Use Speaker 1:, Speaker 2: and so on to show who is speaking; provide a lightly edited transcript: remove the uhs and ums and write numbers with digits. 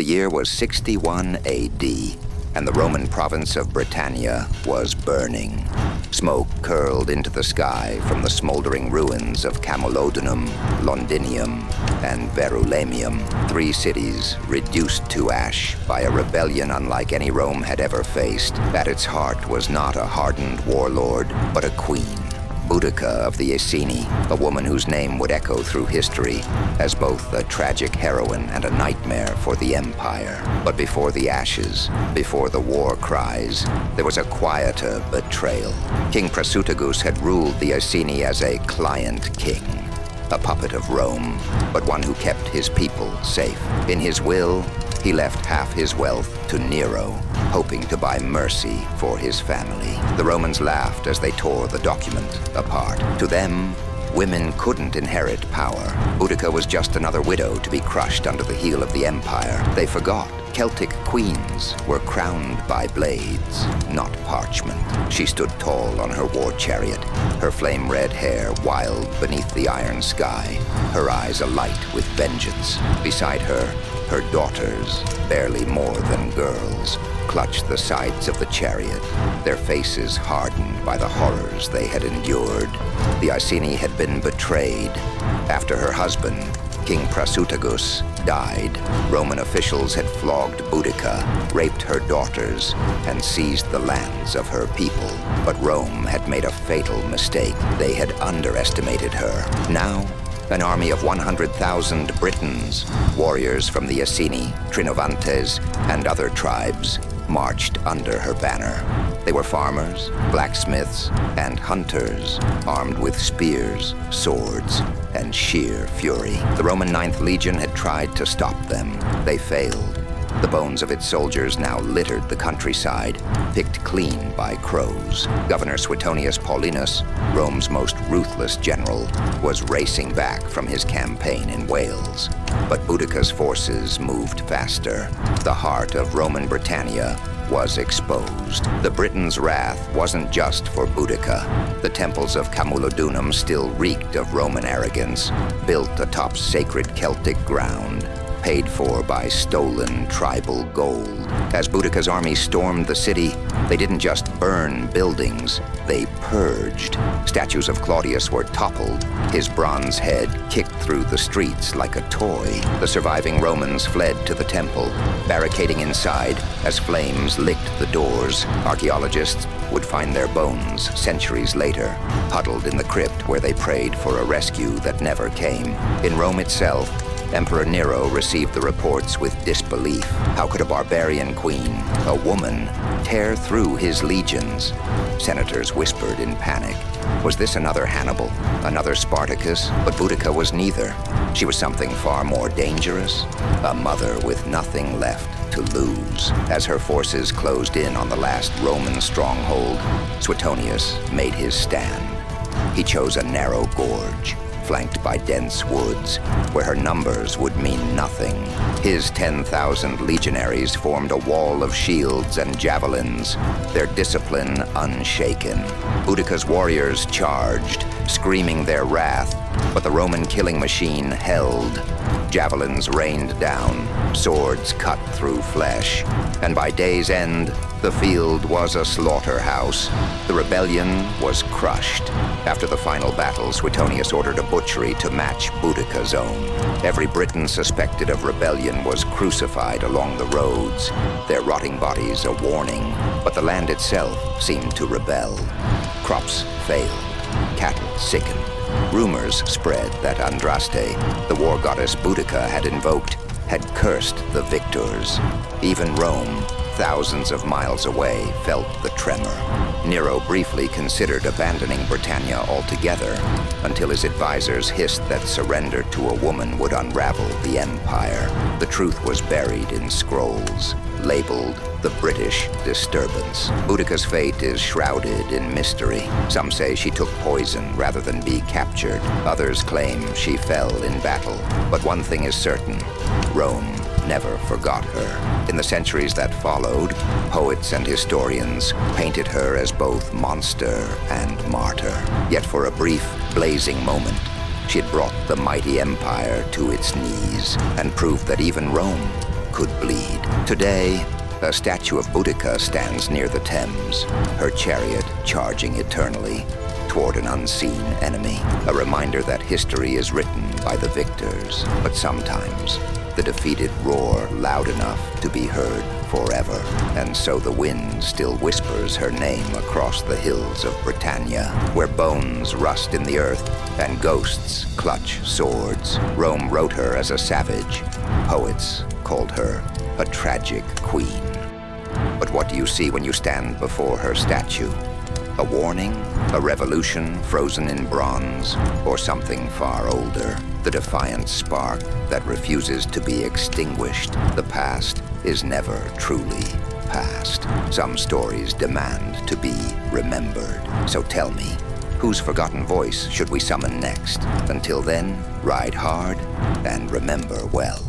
Speaker 1: The year was 61 AD, and the Roman province of Britannia was burning. Smoke curled into the sky from the smoldering ruins of Camulodunum, Londinium, and Verulamium, 3 cities reduced to ash by a rebellion unlike any Rome had ever faced. At its heart was not a hardened warlord, but a queen. Boudica of the Iceni, a woman whose name would echo through history as both a tragic heroine and a nightmare for the empire. But before the ashes, before the war cries, there was a quieter betrayal. King Prasutagus had ruled the Iceni as a client king, a puppet of Rome, but one who kept his people safe. In his will, he left half his wealth to Nero, hoping to buy mercy for his family. The Romans laughed as they tore the document apart. To them, women couldn't inherit power. Boudica was just another widow to be crushed under the heel of the empire. They forgot Celtic queens were crowned by blades, not parchment. She stood tall on her war chariot, her flame-red hair wild beneath the iron sky, her eyes alight with vengeance. Beside her, her daughters, barely more than girls, clutched the sides of the chariot, their faces hardened by the horrors they had endured. The Iceni had been betrayed. After her husband, King Prasutagus, died, Roman officials had flogged Boudica, raped her daughters, and seized the lands of her people. But Rome had made a fatal mistake. They had underestimated her. Now, an army of 100,000 Britons, warriors from the Iceni, Trinovantes, and other tribes, marched under her banner. They were farmers, blacksmiths, and hunters, armed with spears, swords, and sheer fury. The Roman 9th Legion had tried to stop them. They failed. The bones of its soldiers now littered the countryside, picked clean by crows. Governor Suetonius Paulinus, Rome's most ruthless general, was racing back from his campaign in Wales. But Boudica's forces moved faster. The heart of Roman Britannia was exposed. The Britons' wrath wasn't just for Boudica. The temples of Camulodunum still reeked of Roman arrogance, built atop sacred Celtic ground, paid for by stolen tribal gold. As Boudica's army stormed the city, they didn't just burn buildings, they purged. Statues of Claudius were toppled, his bronze head kicked through the streets like a toy. The surviving Romans fled to the temple, barricading inside as flames licked the doors. Archaeologists would find their bones centuries later, huddled in the crypt where they prayed for a rescue that never came. In Rome itself, Emperor Nero received the reports with disbelief. How could a barbarian queen, a woman, tear through his legions? Senators whispered in panic. Was this another Hannibal, another Spartacus? But Boudica was neither. She was something far more dangerous, a mother with nothing left to lose. As her forces closed in on the last Roman stronghold, Suetonius made his stand. He chose a narrow gorge, flanked by dense woods, where her numbers would mean nothing. His 10,000 legionaries formed a wall of shields and javelins, their discipline unshaken. Boudica's warriors charged, screaming their wrath, but the Roman killing machine held. Javelins rained down, swords cut through flesh, and by day's end, the field was a slaughterhouse. The rebellion was crushed. After the final battle, Suetonius ordered a butchery to match Boudica's own. Every Briton suspected of rebellion was crucified along the roads, their rotting bodies a warning, but the land itself seemed to rebel. Crops failed, cattle sickened. Rumors spread that Andraste, the war goddess Boudica had invoked, had cursed the victors. Even Rome, thousands of miles away, felt the tremor. Nero briefly considered abandoning Britannia altogether, until his advisors hissed that surrender to a woman would unravel the empire. The truth was buried in scrolls, labeled the British disturbance. Boudica's fate is shrouded in mystery. Some say she took poison rather than be captured. Others claim she fell in battle. But one thing is certain: Rome never forgot her. In the centuries that followed, poets and historians painted her as both monster and martyr. Yet for a brief, blazing moment, she had brought the mighty empire to its knees and proved that even Rome, could bleed. Today, a statue of Boudica stands near the Thames, her chariot charging eternally toward an unseen enemy. A reminder that history is written by the victors, but sometimes the defeated roar loud enough to be heard forever. And so the wind still whispers her name across the hills of Britannia, where bones rust in the earth and ghosts clutch swords. Rome wrote her as a savage. Poets called her a tragic queen. But what do you see when you stand before her statue? A warning? A revolution frozen in bronze? Or something far older? The defiant spark that refuses to be extinguished. The past is never truly past. Some stories demand to be remembered. So tell me, whose forgotten voice should we summon next? Until then, ride hard and remember well.